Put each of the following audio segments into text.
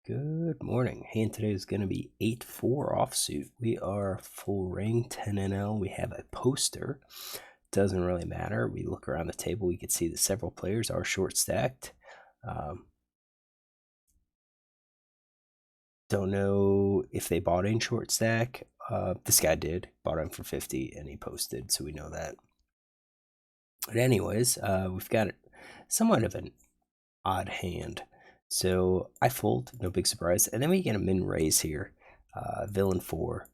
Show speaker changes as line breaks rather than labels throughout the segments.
Good morning. Hand today is going to be 8-4 offsuit. We are full ring 10 NL. We have a poster. Doesn't really matter. We look around the table. We can see that several players are short stacked. Don't know if they bought in short stack. This guy did. Bought him for 50 and he posted, so we know that. But anyways, we've got somewhat of an odd hand. So I fold, no big surprise. And then we get a min raise here, villain 4.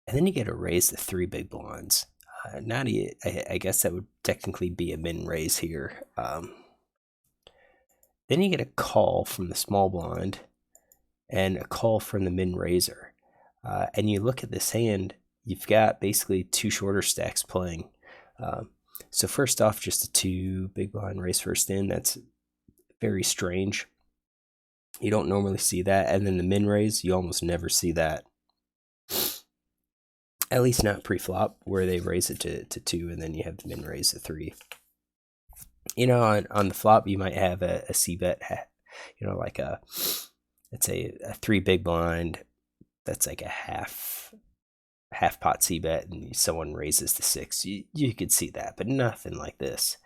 And then you get a raise to 3 big blinds. I guess that would technically be a min raise here. Then you get a call from the small blind and a call from the min raiser. And you look at this hand, you've got basically 2 shorter stacks playing. So first off, just a 2 big blind raise first in. That's very strange. You don't normally see that. And then the min raise, you almost never see that. At least not pre-flop, where they raise it to 2 and then you have the min raise to 3. On the flop, you might have a c-bet, like let's say a 3 big blind. That's like a half pot c-bet and someone raises to 6. You could see that, but nothing like this.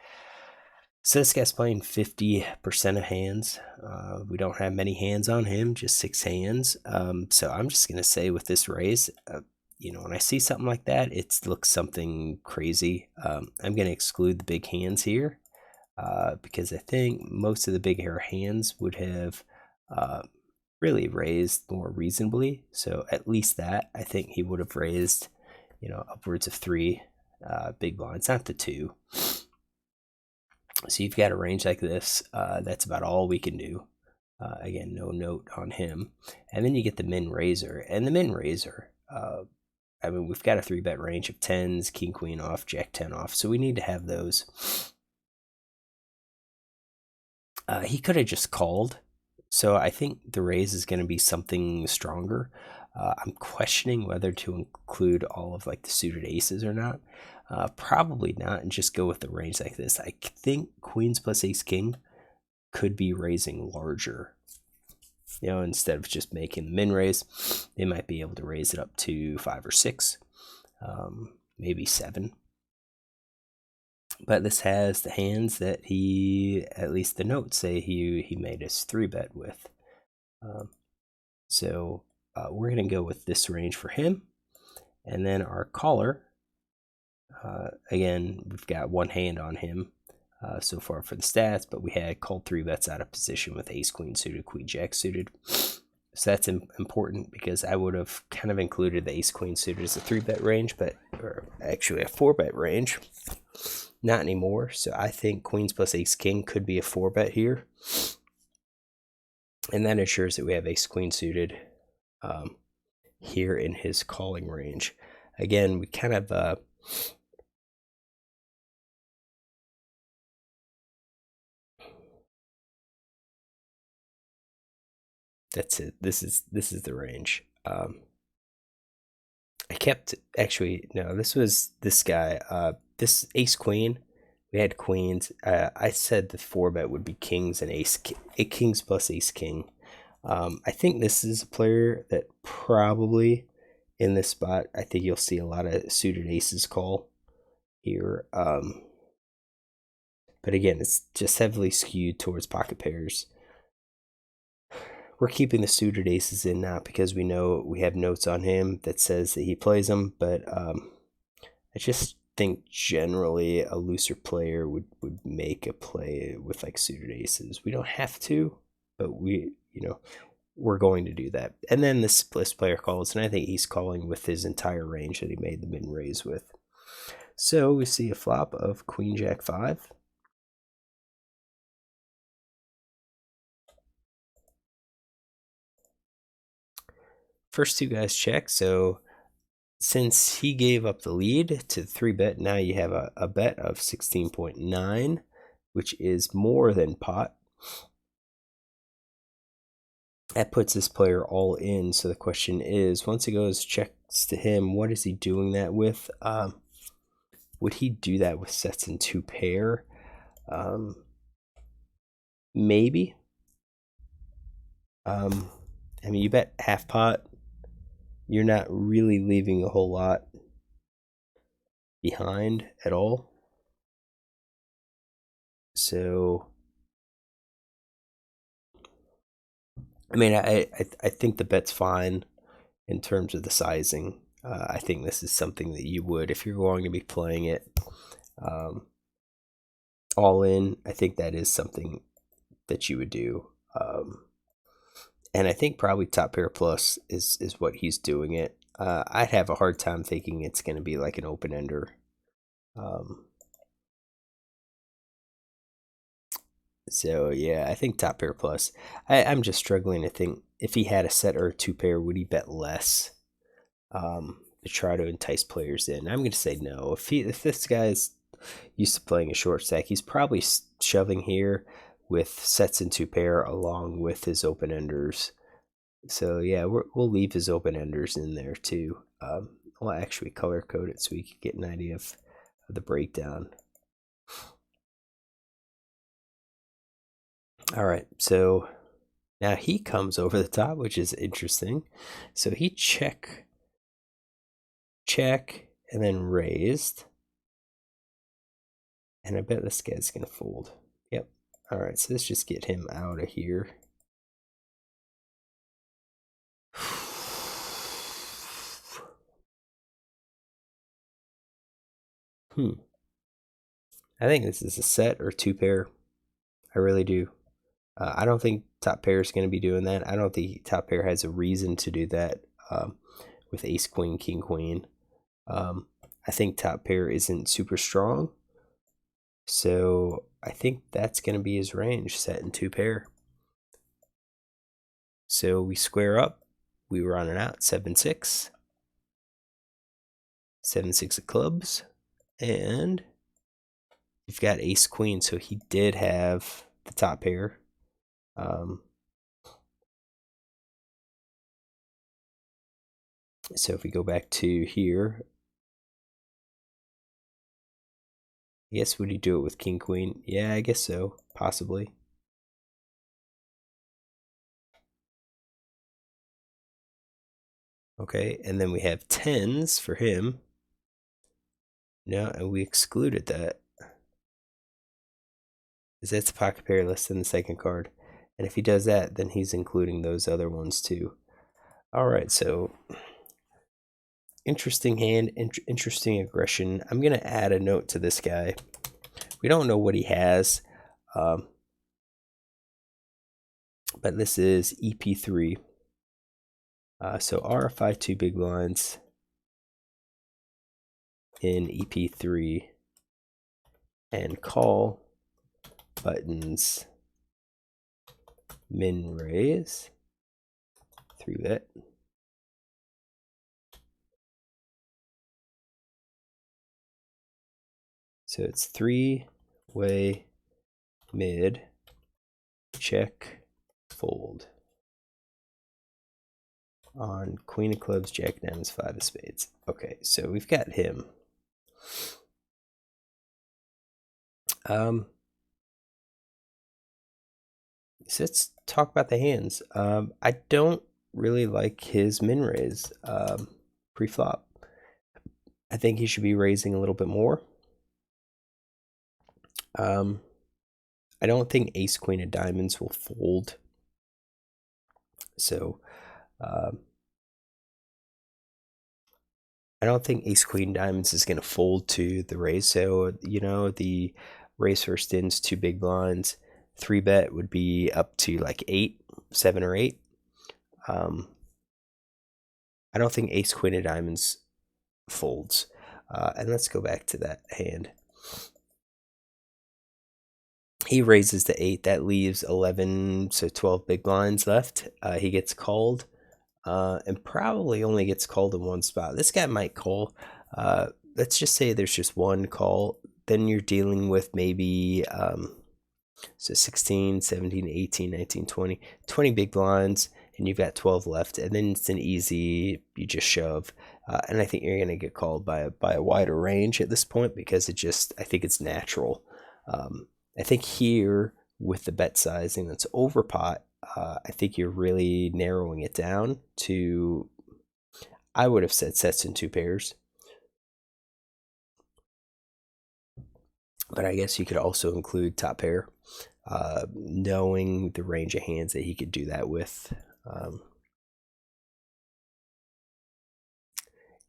So this guy's playing 50% of hands. We don't have many hands on him, just 6 hands. So I'm just going to say with this raise, when I see something like that, it looks something crazy. I'm going to exclude the big hands here because I think most of the big hands would have really raised more reasonably. So at least that, I think he would have raised, upwards of 3 big blinds, not the 2. So you've got a range like this. That's about all we can do. Again, no note on him. And then you get the min raiser. And the min raiser, we've got a 3-bet range of 10s, king, queen off, jack 10 off. So we need to have those. He could have just called. So I think the raise is going to be something stronger. I'm questioning whether to include all of the suited aces or not. Probably not, and just go with the range like this. I think queens plus ace king could be raising larger. Instead of just making the min raise, they might be able to raise it up to 5 or 6, maybe 7. But this has the hands that at least the notes say he made his 3-bet with. So we're going to go with this range for him. And then our caller, again, we've got 1 hand on him so far for the stats, but we had called 3 bets out of position with ace queen suited, queen jack suited. So that's important because I would have kind of included the ace queen suited as a 3-bet range, or actually a 4-bet range. Not anymore. So I think queens plus ace king could be a 4-bet here. And that ensures that we have ace queen suited here in his calling range. Again, we kind of that's it. This is the range. I kept this was this guy. This ace queen. We had queens. I said the 4-bet would be kings and kings plus ace king. I think this is a player that probably in this spot, I think you'll see a lot of suited aces call here. But again, it's just heavily skewed towards pocket pairs. We're keeping the suited aces in now because we know we have notes on him that says that he plays them, but I just think generally a looser player would make a play with suited aces. We don't have to, but we're going to do that. And then the split player calls, and I think he's calling with his entire range that he made the min raise with. So we see a flop of queen jack 5. First 2 guys check, so since he gave up the lead to 3-bet, now you have a bet of 16.9, which is more than pot. That puts this player all in. So the question is, once it goes checks to him, what is he doing that with? Would he do that with sets in 2 pair? Maybe. I mean, you bet half pot, you're not really leaving a whole lot behind at all. So, I mean, I think the bet's fine in terms of the sizing. I think this is something that you would, if you're going to be playing it all in, I think that is something that you would do. And I think probably top pair plus is what he's doing it. I'd have a hard time thinking it's going to be like an open ender. So yeah, I think top pair plus. I'm just struggling to think if he had a set or a two pair, would he bet less to try to entice players in? I'm going to say no. If this guy's used to playing a short stack, he's probably shoving here with sets and two pair along with his open enders. So yeah, we'll leave his open enders in there too. We'll actually color code it so we can get an idea of the breakdown. All right, so now he comes over the top, which is interesting. So he check, and then raised. And I bet this guy's going to fold. Yep. All right, so let's just get him out of here. I think this is a set or two pair. I really do. I don't think top pair is going to be doing that. I don't think top pair has a reason to do that with ace, queen, king, queen. I think top pair isn't super strong. So I think that's going to be his range, set in two pair. So we square up. We run it out, 7-6. 7-6 of clubs. And you've got ace, queen. So he did have the top pair. So if we go back to here, I guess would he do it with king, queen? Yeah, I guess so, possibly. Okay, and then we have tens for him. No, and we excluded that. Because that's a pocket pair less than the second card. And if he does that, then he's including those other ones too. All right, so interesting hand, interesting aggression. I'm going to add a note to this guy. We don't know what he has, but this is EP3. So RFI 2 big blinds in EP3 and call buttons min raise 3-bet. So it's 3-way mid, check, fold. On queen of clubs, jack diamonds, 5 of spades. Okay, so we've got him. So let's talk about the hands. I don't really like his min raise pre-flop. I think he should be raising a little bit more. I don't think ace queen of diamonds will fold. So I don't think ace queen diamonds is going to fold to the raise. So, you know, the raise first ins 2 big blinds, 3-bet would be up to like 7 or 8. I don't think ace queen of diamonds folds. And let's go back to that hand. He raises to 8. That leaves 11, so 12 big blinds left. He gets called. And probably only gets called in one spot. This guy might call. Let's just say there's just one call. Then you're dealing with maybe so 16, 17, 18, 19, 20, 20 big blinds, and you've got 12 left. And then it's an easy, you just shove. And I think you're going to get called by a wider range at this point because I think it's natural. I think here with the bet sizing that's over pot, I think you're really narrowing it down to, I would have said sets and 2 pairs. But I guess you could also include top pair, knowing the range of hands that he could do that with.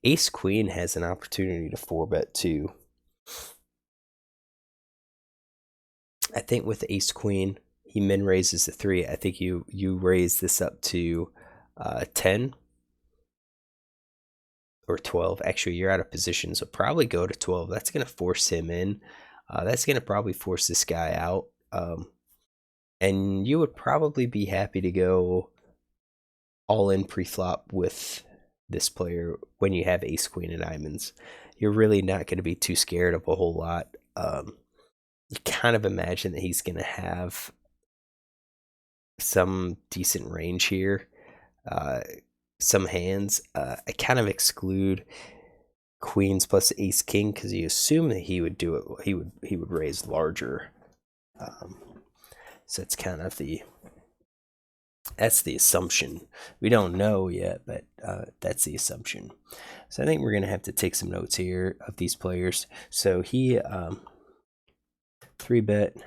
Ace Queen has an opportunity to 4-bet too. I think with Ace Queen, he min raises the 3. I think you raise this up to 10 or 12. Actually, you're out of position, so probably go to 12. That's going to force him in. That's going to probably force this guy out. And you would probably be happy to go all in pre-flop with this player when you have Ace Queen and diamonds. You're really not going to be too scared of a whole lot. You kind of imagine that he's going to have some decent range here, some hands. I kind of exclude queens plus ace king because you assume that he would do it. He would raise larger. So it's kind of that's the assumption. We don't know yet, but that's the assumption. So I think we're gonna have to take some notes here of these players. So he 3-bet,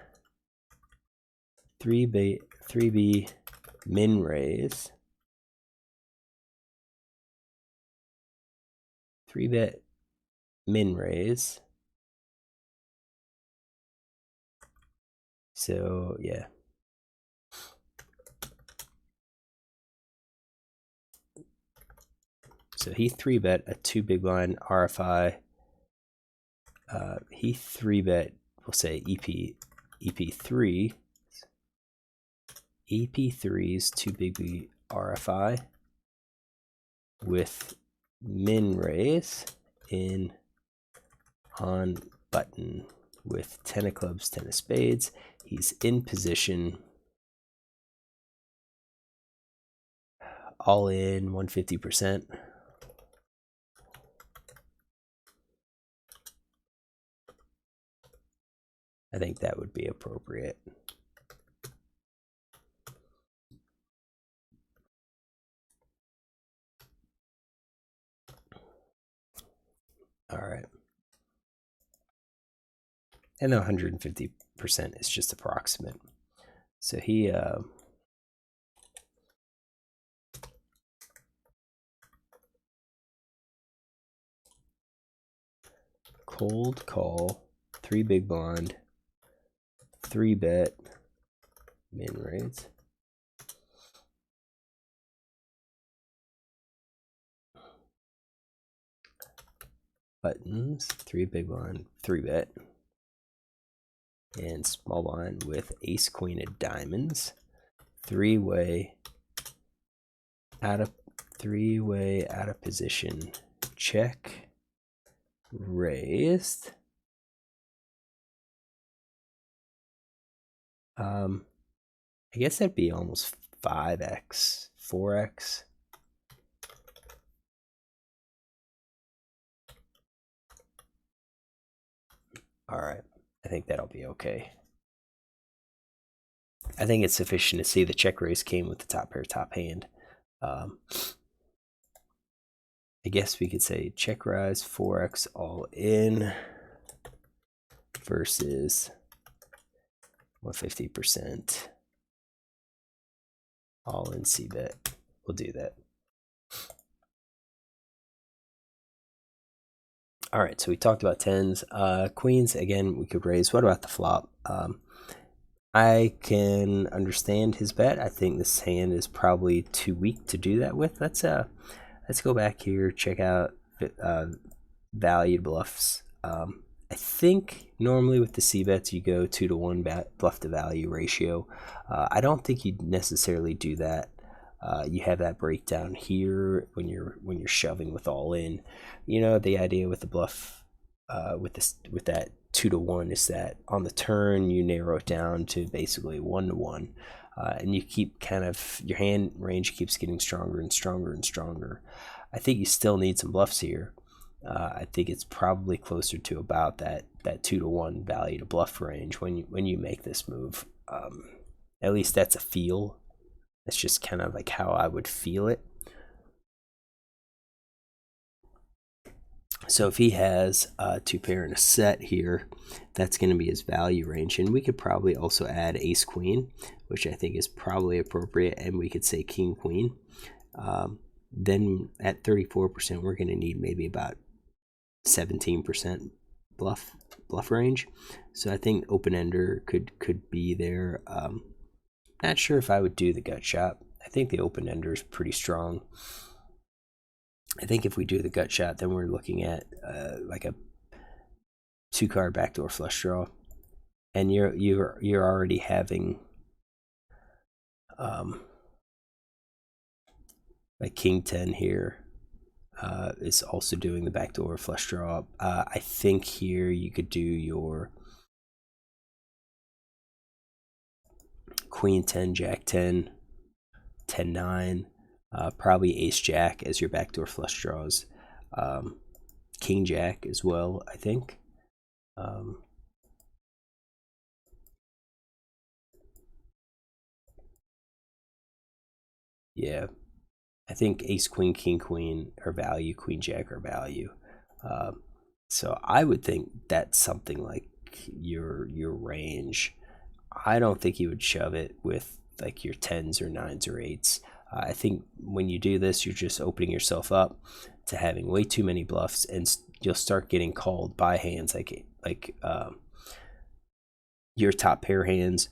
3B min raise, 3-bet min raise. So yeah. So he 3-bet a 2 big blind RFI. He 3-bet, we'll say EP3. EP3's 2 big RFI with min raise in on button with 10 of clubs, 10 of spades. He's in position. All in 150%. I think that would be appropriate. All right. And the 150% is just approximate. So he cold call, 3 big blind, 3-bet, min raise. Buttons, 3 big blind, 3-bet. And small blind with ace queen of diamonds. 3-way out of position. Check. Raised. I guess that'd be almost 5x, 4x. All right, I think that'll be okay. I think it's sufficient to see the check raise came with the top pair, top hand. I guess we could say check rise 4x all in versus 150% all in c-bet. We'll do that. All right, so we talked about tens. Queens, again, we could raise. What about the flop? I can understand his bet. I think this hand is probably too weak to do that with. Let's go back here, check out valued bluffs. I think normally with the c-bets you go 2-to-1 bluff to value ratio. I don't think you'd necessarily do that. You have that breakdown here when you're shoving with all in. You know, the idea with the bluff with that 2-to-1 is that on the turn you narrow it down to basically 1-to-1, and you keep kind of your hand range keeps getting stronger and stronger and stronger. I think you still need some bluffs here. I think it's probably closer to about that 2-to-1 value to bluff range when you make this move. At least that's a feel. That's just kind of like how I would feel it. So if he has two pair in a set here, that's going to be his value range. And we could probably also add ace queen, which I think is probably appropriate. And we could say king queen. Then at 34%, we're going to need maybe about 17% bluff range. So I think open ender could be there. Not sure if I would do the gut shot. I think the open ender is pretty strong. I think if we do the gut shot, then we're looking at like a 2-card backdoor flush draw, and you're already having like king 10 here is also doing the backdoor flush draw. I think here you could do your queen 10, jack 10, 10 9. Probably ace jack as your backdoor flush draws, king jack as well, I think. Yeah, I think ace queen, king queen are value, queen jack are value. So I would think that's something like your range. I don't think you would shove it with like your 10s or 9s or 8s. I think when you do this, you're just opening yourself up to having way too many bluffs, and you'll start getting called by hands like your top pair hands,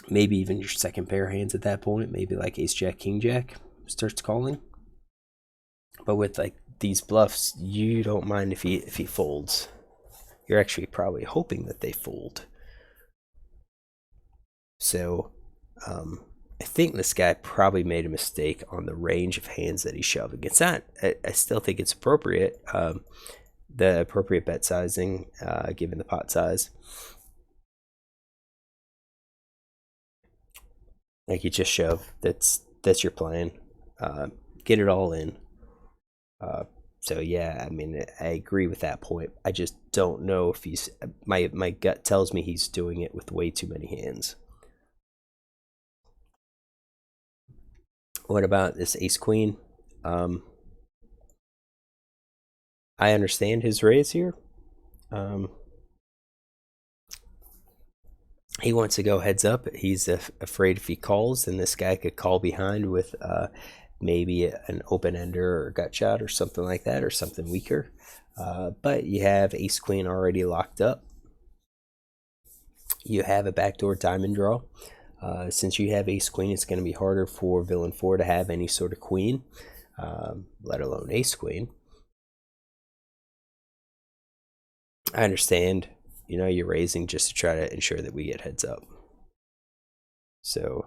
maybe even your second pair hands at that point. Maybe like ace jack, king jack starts calling. But with like these bluffs, you don't mind if he folds. You're actually probably hoping that they fold. So I think this guy probably made a mistake on the range of hands that he's shoving. It's not. I still think it's appropriate. The appropriate bet sizing, given the pot size. Like you just shove. That's your plan. Get it all in. So yeah, I mean, I agree with that point. I just don't know if he's. My gut tells me he's doing it with way too many hands. What about this ace queen? I understand his raise here. He wants to go heads up. He's afraid if he calls, then this guy could call behind with maybe an open ender or gut shot or something like that, or something weaker. But you have ace queen already locked up. You have a backdoor diamond draw. Since you have ace queen, it's going to be harder for villain 4 to have any sort of queen, let alone ace queen. I understand, you're raising just to try to ensure that we get heads up. So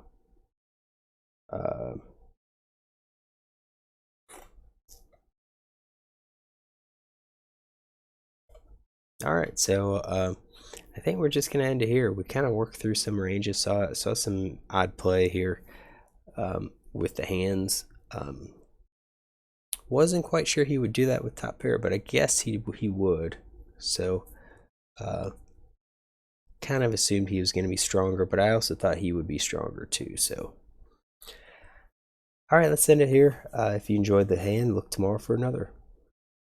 all right, so I think we're just gonna end it here. We kind of worked through some ranges, saw some odd play here with the hands. Wasn't quite sure he would do that with top pair, but I guess he would. So kind of assumed he was going to be stronger, but I also thought he would be stronger too. So all right, let's end it here. If you enjoyed the hand, look tomorrow for another.